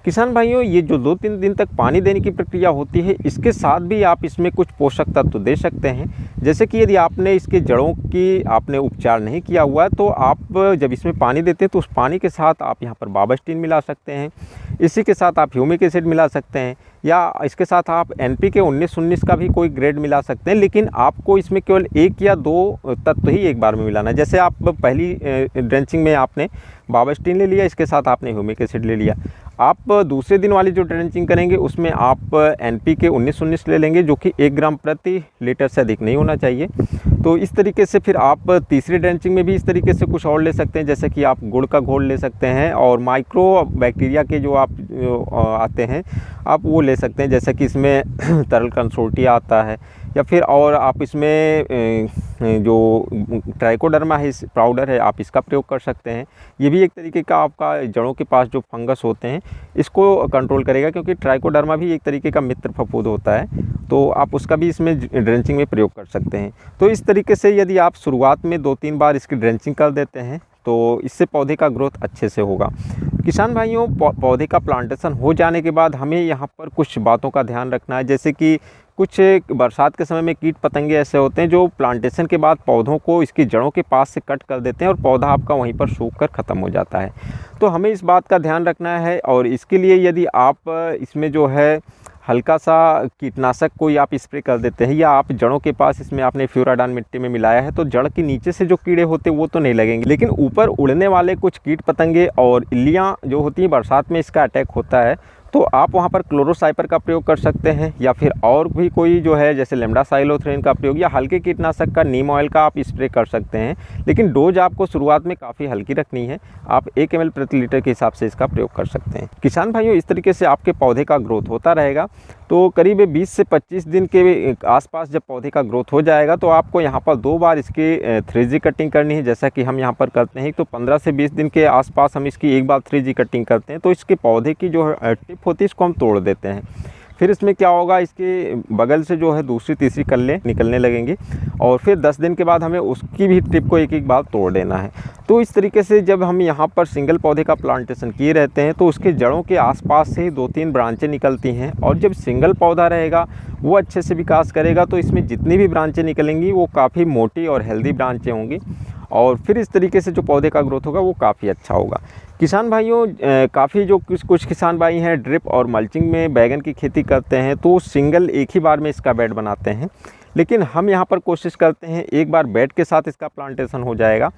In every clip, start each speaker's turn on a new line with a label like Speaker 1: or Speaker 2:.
Speaker 1: किसान भाइयों, ये जो 2-3 दिन तक पानी देने की प्रक्रिया होती है, इसके साथ भी आप इसमें कुछ पोषक तत्व दे सकते हैं। जैसे कि यदि आपने इसके जड़ों की आपने उपचार नहीं किया हुआ है, तो आप जब इसमें पानी देते हैं तो उस पानी के साथ आप यहाँ पर बाबास्टिन मिला सकते हैं। इसी के साथ आप ह्यूमिक एसिड मिला सकते हैं, या इसके साथ आप NPK 19-19 का भी कोई ग्रेड मिला सकते हैं। लेकिन आपको इसमें केवल 1 या 2 तत्व ही एक बार में मिलाना है। जैसे आप पहली ड्रेंचिंग में आपने बाबास्टिन ले लिया, इसके साथ आपने ह्यूमिक एसिड ले लिया। आप दूसरे दिन वाली जो ड्रेंचिंग करेंगे उसमें आप NPK 19-19 ले लेंगे, जो कि 1 ग्राम प्रति लीटर से अधिक नहीं होना चाहिए। तो इस तरीके से फिर आप तीसरी ड्रेंचिंग में भी इस तरीके से कुछ और ले सकते हैं, जैसे कि आप गुड़ का घोल ले सकते हैं, और माइक्रो बैक्टीरिया के जो आप आते हैं आप वो ले सकते हैं, जैसे कि इसमें तरल कंसोर्टिया आता है, या फिर और आप इसमें जो ट्राइकोडर्मा है पाउडर है, आप इसका प्रयोग कर सकते हैं। ये भी एक तरीके का आपका जड़ों के पास जो फंगस होते हैं इसको कंट्रोल करेगा, क्योंकि ट्राइकोडर्मा भी एक तरीके का मित्र फफूंद होता है, तो आप उसका भी इसमें ड्रेंचिंग में प्रयोग कर सकते हैं। तो इस तरीके से यदि आप शुरुआत में 2-3 बार इसकी ड्रेंचिंग कर देते हैं तो इससे पौधे का ग्रोथ अच्छे से होगा। किसान भाइयों, पौधे का प्लांटेशन हो जाने के बाद हमें यहाँ पर कुछ बातों का ध्यान रखना है, जैसे कि कुछ बरसात के समय में कीट पतंगे ऐसे होते हैं जो प्लांटेशन के बाद पौधों को इसकी जड़ों के पास से कट कर देते हैं और पौधा आपका वहीं पर सूख कर ख़त्म हो जाता है। तो हमें इस बात का ध्यान रखना है, और इसके लिए यदि आप इसमें जो है हल्का सा कीटनाशक कोई आप स्प्रे कर देते हैं, या आप जड़ों के पास इसमें आपने फ्यूराडान मिट्टी में मिलाया है, तो जड़ के नीचे से जो कीड़े होते हैं वो तो नहीं लगेंगे, लेकिन ऊपर उड़ने वाले कुछ कीट पतंगे और इल्लियाँ जो होती हैं, बरसात में इसका अटैक होता है, तो आप वहाँ पर क्लोरोसाइपर का प्रयोग कर सकते हैं, या फिर और भी कोई जो है जैसे लेमडासाइलोथ्रेन का प्रयोग, या हल्के कीटनाशक का नीम ऑयल का आप स्प्रे कर सकते हैं। लेकिन डोज आपको शुरुआत में काफ़ी हल्की रखनी है, आप 1 ml प्रति लीटर के हिसाब से इसका प्रयोग कर सकते हैं। किसान भाइयों, इस तरीके से आपके पौधे का ग्रोथ होता रहेगा। तो करीब 20 से 25 दिन के आसपास जब पौधे का ग्रोथ हो जाएगा तो आपको यहाँ पर 2 बार इसकी 3G कटिंग करनी है, जैसा कि हम यहाँ पर करते हैं। तो 15 से 20 दिन के आसपास हम इसकी 1 बार 3G कटिंग करते हैं। तो इसके पौधे की जो टिप होती है इसको हम तोड़ देते हैं। फिर इसमें क्या होगा, इसके बगल से जो है दूसरी तीसरी कल्ले निकलने लगेंगी, और फिर 10 दिन के बाद हमें उसकी भी टिप को एक बार तोड़ देना है। तो इस तरीके से जब हम यहाँ पर सिंगल पौधे का प्लांटेशन किए रहते हैं तो उसके जड़ों के आसपास से ही 2-3 ब्रांचें निकलती हैं, और जब सिंगल पौधा रहेगा वो अच्छे से विकास करेगा, तो इसमें जितनी भी ब्रांचें निकलेंगी वो काफ़ी मोटी और हेल्दी ब्रांचें होंगी, और फिर इस तरीके से जो पौधे का ग्रोथ होगा वो काफ़ी अच्छा होगा। किसान भाइयों, काफ़ी जो कुछ किसान भाई हैं ड्रिप और मल्चिंग में बैगन की खेती करते हैं, तो सिंगल एक ही बार में इसका बेड बनाते हैं। लेकिन हम यहाँ पर कोशिश करते हैं एक बार बेड के साथ इसका प्लांटेशन हो जाएगा,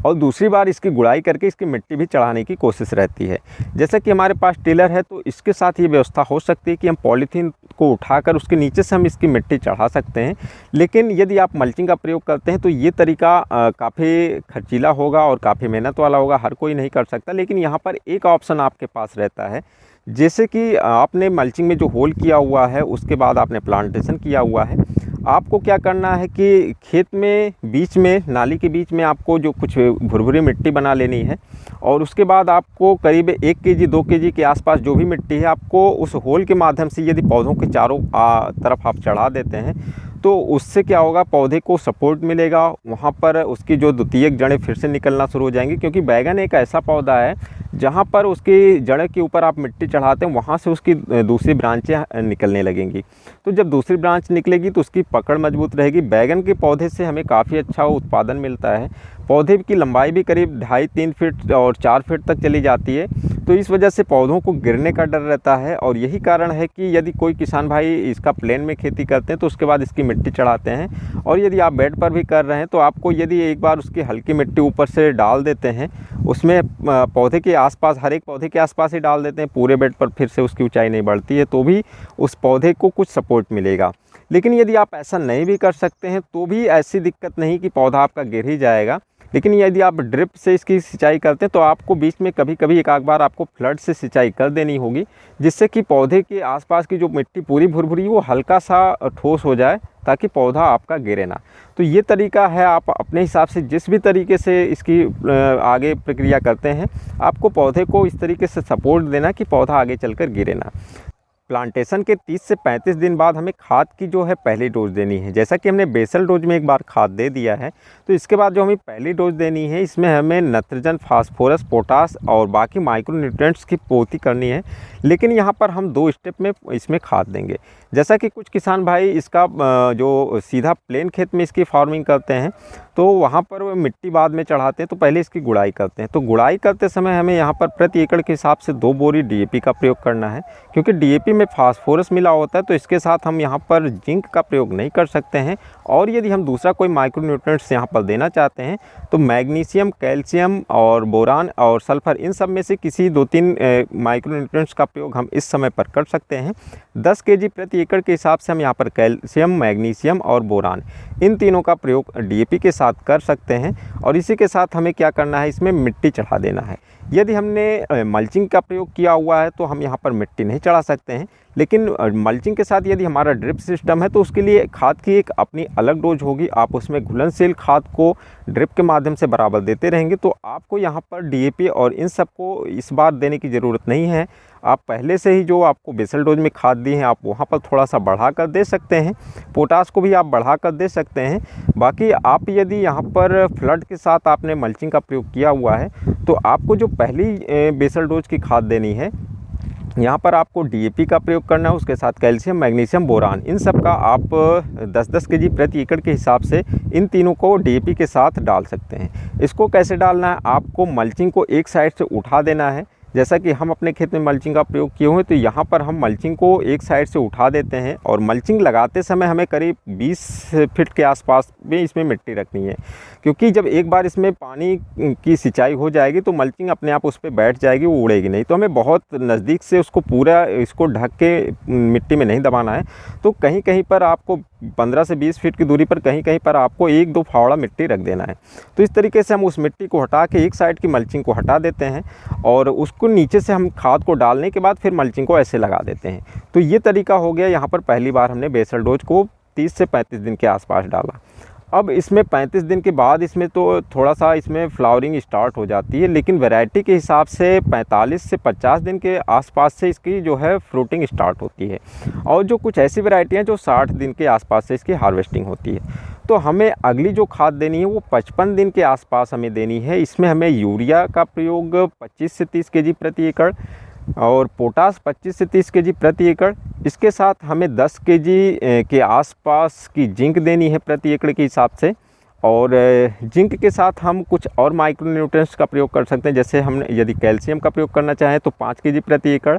Speaker 1: और दूसरी बार इसकी गुड़ाई करके इसकी मिट्टी भी चढ़ाने की कोशिश रहती है। जैसे कि हमारे पास टिलर है, तो इसके साथ ये व्यवस्था हो सकती है कि हम पॉलीथीन को उठाकर उसके नीचे से हम इसकी मिट्टी चढ़ा सकते हैं। लेकिन यदि आप मल्चिंग का प्रयोग करते हैं तो ये तरीका काफ़ी खर्चीला होगा और काफ़ी मेहनत वाला होगा, हर कोई नहीं कर सकता। लेकिन यहाँ पर एक ऑप्शन आपके पास रहता है, जैसे कि आपने मल्चिंग में जो होल किया हुआ है उसके बाद आपने प्लांटेशन किया हुआ है, आपको क्या करना है कि खेत में बीच में नाली के बीच में आपको जो कुछ भुरभुरी मिट्टी बना लेनी है, और उसके बाद आपको करीब 1 kg 2 kg के आसपास जो भी मिट्टी है आपको उस होल के माध्यम से यदि पौधों के चारों तरफ आप चढ़ा देते हैं तो उससे क्या होगा, पौधे को सपोर्ट मिलेगा, वहाँ पर उसकी जो द्वितीयक जड़ें फिर से निकलना शुरू हो जाएंगी। क्योंकि बैगन एक ऐसा पौधा है जहाँ पर उसकी जड़ के ऊपर आप मिट्टी चढ़ाते हैं वहाँ से उसकी दूसरी ब्रांचें निकलने लगेंगी। तो जब दूसरी ब्रांच निकलेगी तो उसकी पकड़ मजबूत रहेगी। बैगन के पौधे से हमें काफ़ी अच्छा उत्पादन मिलता है। पौधे की लंबाई भी करीब 2.5-3 फीट और 4 फीट तक चली जाती है। तो इस वजह से पौधों को गिरने का डर रहता है, और यही कारण है कि यदि कोई किसान भाई इसका प्लेन में खेती करते हैं तो उसके बाद इसकी मिट्टी चढ़ाते हैं, और यदि आप बेड पर भी कर रहे हैं तो आपको यदि एक बार उसकी हल्की मिट्टी ऊपर से डाल देते हैं, उसमें पौधे के आसपास, हर एक पौधे के आसपास ही डाल देते हैं, पूरे बेड पर फिर से उसकी ऊंचाई नहीं बढ़ती है, तो भी उस पौधे को कुछ सपोर्ट मिलेगा। लेकिन यदि आप ऐसा नहीं भी कर सकते हैं तो भी ऐसी दिक्कत नहीं कि पौधा आपका गिर ही जाएगा। लेकिन यदि आप ड्रिप से इसकी सिंचाई करते हैं तो आपको बीच में कभी कभी एक आध बार आपको फ्लड से सिंचाई कर देनी होगी, जिससे कि पौधे के आसपास की जो मिट्टी पूरी भुरभुरी वो हल्का सा ठोस हो जाए, ताकि पौधा आपका गिरे ना। तो ये तरीका है, आप अपने हिसाब से जिस भी तरीके से इसकी आगे प्रक्रिया करते हैं, आपको पौधे को इस तरीके से सपोर्ट देना कि पौधा आगे चलकर गिरे ना। प्लांटेशन के 30 से 35 दिन बाद हमें खाद की जो है पहली डोज देनी है। जैसा कि हमने बेसल डोज में एक बार खाद दे दिया है, तो इसके बाद जो हमें पहली डोज देनी है, इसमें हमें नाइट्रोजन, फास्फोरस, पोटास और बाकी माइक्रोन्यूट्रिएंट्स की पूर्ति करनी है। लेकिन यहाँ पर हम 2 स्टेप में इसमें खाद देंगे। जैसा कि कुछ किसान भाई इसका जो सीधा प्लेन खेत में इसकी फार्मिंग करते हैं, तो वहाँ पर वो मिट्टी बाद में चढ़ाते हैं, तो पहले इसकी गुड़ाई करते हैं। तो गुड़ाई करते समय हमें यहाँ पर प्रति एकड़ के हिसाब से 2 बोरी DAP का प्रयोग करना है, क्योंकि DAP में फास्फोरस मिला होता है, तो इसके साथ हम यहाँ पर जिंक का प्रयोग नहीं कर सकते हैं। और यदि हम दूसरा कोई माइक्रोन्यूट्रिएंट्स यहाँ पर देना चाहते हैं, तो मैग्नीशियम, कैल्शियम और बोरान और सल्फर, इन सब में से किसी 2-3 माइक्रोन्यूट्रिएंट्स का प्रयोग हम इस समय पर कर सकते हैं। 10 kg प्रति एकड़ के हिसाब से हम यहाँ पर कैल्शियम, मैग्नीशियम और बोरान, इन तीनों का प्रयोग DAP के साथ कर सकते हैं। और इसी के साथ हमें क्या करना है, इसमें मिट्टी चढ़ा देना है। यदि हमने मल्चिंग का प्रयोग किया हुआ है, तो हम यहाँ पर मिट्टी नहीं चढ़ा सकते हैं। लेकिन मल्चिंग के साथ यदि हमारा ड्रिप सिस्टम है, तो उसके लिए खाद की एक अपनी अलग डोज होगी। आप उसमें घुलनशील खाद को ड्रिप के माध्यम से बराबर देते रहेंगे, तो आपको यहाँ पर DAP और इन सब को इस बार देने की ज़रूरत नहीं है। आप पहले से ही जो आपको बेसल डोज में खाद दी है, आप वहाँ पर थोड़ा सा बढ़ा कर दे सकते हैं। पोटास को भी आप बढ़ा कर दे सकते हैं। बाकी आप यदि यहाँ पर फ्लड के साथ आपने मल्चिंग का प्रयोग किया हुआ है, तो आपको जो पहली बेसल डोज की खाद देनी है, यहाँ पर आपको DAP का प्रयोग करना है, उसके साथ कैल्शियम, मैग्नीशियम, बोरान, इन सब का आप 10-10 kg प्रति एकड़ के हिसाब से इन तीनों को DAP के साथ डाल सकते हैं। इसको कैसे डालना है, आपको मल्चिंग को एक साइड से उठा देना है। जैसा कि हम अपने खेत में मल्चिंग का प्रयोग किए हुए हैं, तो यहाँ पर हम मल्चिंग को एक साइड से उठा देते हैं। और मल्चिंग लगाते समय हमें करीब 20 फीट के आसपास में इसमें मिट्टी रखनी है, क्योंकि जब एक बार इसमें पानी की सिंचाई हो जाएगी, तो मल्चिंग अपने आप उस पर बैठ जाएगी, वो उड़ेगी नहीं। तो हमें बहुत नज़दीक से उसको पूरा इसको ढक के मिट्टी में नहीं दबाना है। तो कहीं कहीं पर आपको 15 से 20 फीट की दूरी पर कहीं कहीं पर आपको 1-2 फावड़ा मिट्टी रख देना है। तो इस तरीके से हम उस मिट्टी को हटा के एक साइड की मल्चिंग को हटा देते हैं, और उसको नीचे से हम खाद को डालने के बाद फिर मल्चिंग को ऐसे लगा देते हैं। तो ये तरीका हो गया। यहाँ पर पहली बार हमने बेसल डोज को 30 से 35 दिन के आसपास डाला। अब इसमें 35 दिन के बाद इसमें तो थोड़ा सा इसमें फ्लावरिंग स्टार्ट हो जाती है, लेकिन वैरायटी के हिसाब से 45 से 50 दिन के आसपास से इसकी जो है फ्रूटिंग स्टार्ट होती है। और जो कुछ ऐसी वैरायटी हैं जो 60 दिन के आसपास से इसकी हार्वेस्टिंग होती है। तो हमें अगली जो खाद देनी है वो 55 दिन के आसपास हमें देनी है। इसमें हमें यूरिया का प्रयोग 25 से 30 kg प्रति एकड़ और पोटास 25 से 30 kg प्रति एकड़। इसके साथ हमें 10 kg के आसपास की जिंक देनी है प्रति एकड़ के हिसाब से। और जिंक के साथ हम कुछ और माइक्रोन्यूट्रिएंट्स का प्रयोग कर सकते हैं। जैसे हम यदि कैल्शियम का प्रयोग करना चाहें तो 5 kg प्रति एकड़,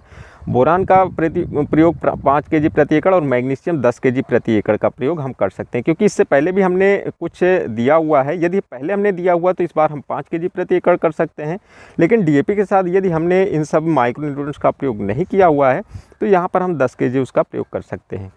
Speaker 1: बोरान का प्रयोग 5 kg प्रति एकड़ और मैग्नीशियम 10 kg प्रति एकड़ का प्रयोग हम कर सकते हैं, क्योंकि इससे पहले भी हमने कुछ दिया हुआ है। यदि पहले हमने दिया हुआ तो इस बार हम 5 kg प्रति एकड़ कर सकते हैं। लेकिन DAP के साथ यदि हमने इन सब माइक्रोन्यूट्रिएंट्स का प्रयोग नहीं किया हुआ है, तो यहाँ पर हम 10 kg उसका प्रयोग कर सकते हैं।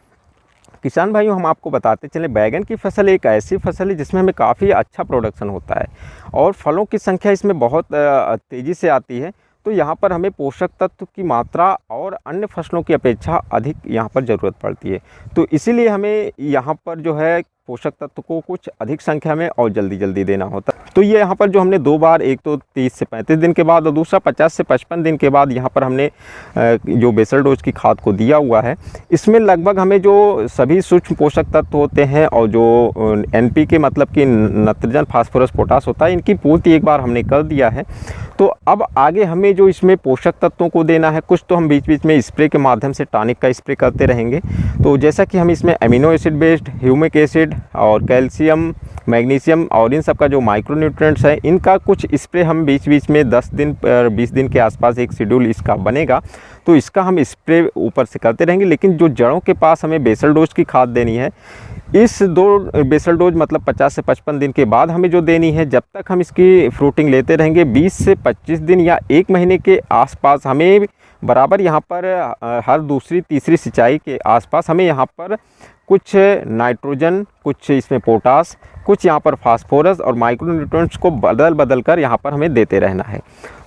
Speaker 1: किसान भाइयों, हम आपको बताते चलें, बैगन की फसल एक ऐसी फसल है जिसमें हमें काफ़ी अच्छा प्रोडक्शन होता है और फलों की संख्या इसमें बहुत तेज़ी से आती है। तो यहाँ पर हमें पोषक तत्व की मात्रा और अन्य फसलों की अपेक्षा अधिक यहाँ पर ज़रूरत पड़ती है। तो इसीलिए हमें यहाँ पर जो है पोषक तत्व को कुछ अधिक संख्या में और जल्दी देना होता है। तो ये यहाँ पर जो हमने 2 बार, एक तो 30 से 35 दिन के बाद और दूसरा 50 से 55 दिन के बाद यहाँ पर हमने जो बेसल डोज की खाद को दिया हुआ है, इसमें लगभग हमें जो सभी सूक्ष्म पोषक तत्व होते हैं और जो NPK मतलब कि नाइट्रोजन, फास्फोरस, पोटास होता है, इनकी पूर्ति एक बार हमने कर दिया है। तो अब आगे हमें जो इसमें पोषक तत्वों को देना है, कुछ तो हम बीच बीच में स्प्रे के माध्यम से टॉनिक का स्प्रे करते रहेंगे। तो जैसा कि हम इसमें amino acid based, humic acid और कैल्शियम, मैग्नीशियम और इन सब का जो माइक्रोन्यूट्रिएंट्स है, इनका कुछ स्प्रे हम बीच बीच में 10 दिन 20 दिन के आसपास एक शेड्यूल इसका बनेगा, तो इसका हम स्प्रे ऊपर से करते रहेंगे। लेकिन जो जड़ों के पास हमें बेसल डोज की खाद देनी है, इस 2 बेसल डोज मतलब 50 से 55 दिन के बाद हमें जो देनी है, जब तक हम इसकी फ्रूटिंग लेते रहेंगे 20 से 25 दिन या 1 महीने के आसपास हमें बराबर यहाँ पर हर दूसरी तीसरी सिंचाई के आसपास हमें यहाँ पर कुछ नाइट्रोजन, कुछ इसमें पोटास, कुछ यहाँ पर फास्फोरस और माइक्रोन्यूट्रिएंट्स को बदल कर यहाँ पर हमें देते रहना है।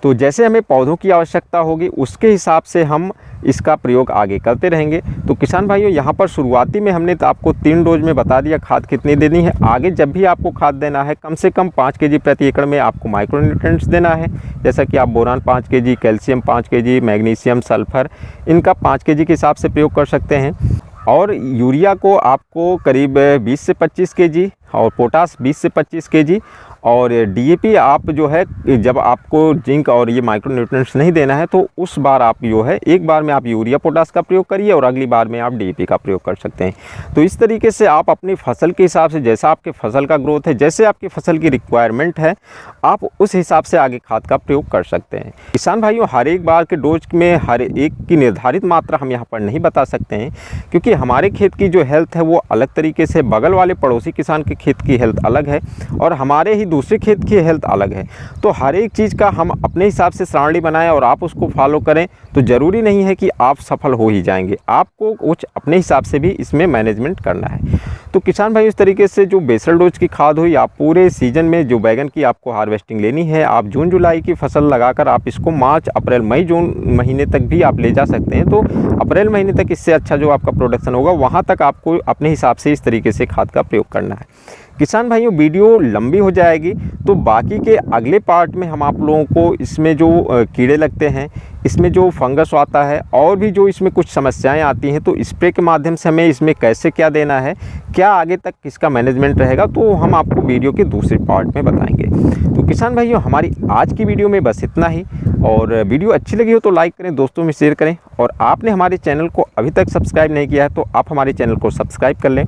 Speaker 1: तो जैसे हमें पौधों की आवश्यकता होगी उसके हिसाब से हम इसका प्रयोग आगे करते रहेंगे। तो किसान भाइयों, यहाँ पर शुरुआती में हमने तो आपको 3 डोज में बता दिया खाद कितनी देनी है। आगे जब भी आपको खाद देना है कम से कम 5 kg प्रति एकड़ में आपको माइक्रोन्यूट्रिएंट्स देना है। जैसा कि आप boron 5 kg, calcium 5 kg, magnesium, sulphur इनका 5 kg के हिसाब से प्रयोग कर सकते हैं। और यूरिया को आपको करीब 20 से 25 kg और पोटास 20 से 25 kg और डीएपी आप जो है जब आपको जिंक और ये माइक्रोन्यूट्रिएंट्स नहीं देना है तो उस बार आप जो है एक बार में आप यूरिया पोटास का प्रयोग करिए और अगली बार में आप डीएपी का प्रयोग कर सकते हैं। तो इस तरीके से आप अपनी फसल के हिसाब से जैसा आपके फसल का ग्रोथ है, जैसे आपकी फसल की रिक्वायरमेंट है, आप उस हिसाब से आगे खाद का प्रयोग कर सकते हैं। किसान भाइयों, हर एक बार के डोज में हर एक की निर्धारित मात्रा हम यहाँ पर नहीं बता सकते हैं क्योंकि हमारे खेत की जो हेल्थ है वो अलग तरीके से, बगल वाले पड़ोसी किसान के खेत की हेल्थ अलग है और हमारे ही दूसरे खेत की हेल्थ अलग है। तो हर एक चीज़ का हम अपने हिसाब से सारणी बनाएं और आप उसको फॉलो करें तो ज़रूरी नहीं है कि आप सफल हो ही जाएंगे, आपको कुछ अपने हिसाब से भी इसमें मैनेजमेंट करना है। तो किसान भाई, इस तरीके से जो बेसल डोज की खाद हुई, आप पूरे सीजन में जो बैगन की आपको हार्वेस्टिंग लेनी है, आप जून जुलाई की फसल लगाकर आप इसको मार्च अप्रैल मई जून महीने तक भी आप ले जा सकते हैं। तो अप्रैल महीने तक इससे अच्छा जो आपका प्रोडक्शन होगा वहाँ तक आपको अपने हिसाब से इस तरीके से खाद का प्रयोग करना है। किसान भाइयों, वीडियो लंबी हो जाएगी तो बाकी के अगले पार्ट में हम आप लोगों को इसमें जो कीड़े लगते हैं, इसमें जो फंगस आता है और भी जो इसमें कुछ समस्याएं आती हैं, तो स्प्रे के माध्यम से हमें इसमें कैसे क्या देना है, क्या आगे तक किसका मैनेजमेंट रहेगा, तो हम आपको वीडियो के दूसरे पार्ट में बताएंगे। तो किसान भाइयों, हमारी आज की वीडियो में बस इतना ही। और वीडियो अच्छी लगी हो तो लाइक करें, दोस्तों में शेयर करें और आपने हमारे चैनल को अभी तक सब्सक्राइब नहीं किया है तो आप हमारे चैनल को सब्सक्राइब कर लें।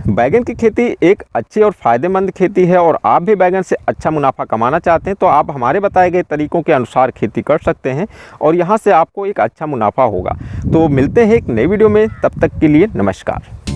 Speaker 1: बैगन की खेती एक अच्छी और फ़ायदेमंद खेती है और आप भी बैगन से अच्छा मुनाफा कमाना चाहते हैं तो आप हमारे बताए गए तरीकों के अनुसार खेती कर सकते हैं और यहाँ से आपको एक अच्छा मुनाफा होगा। तो मिलते हैं एक नई वीडियो में, तब तक के लिए नमस्कार।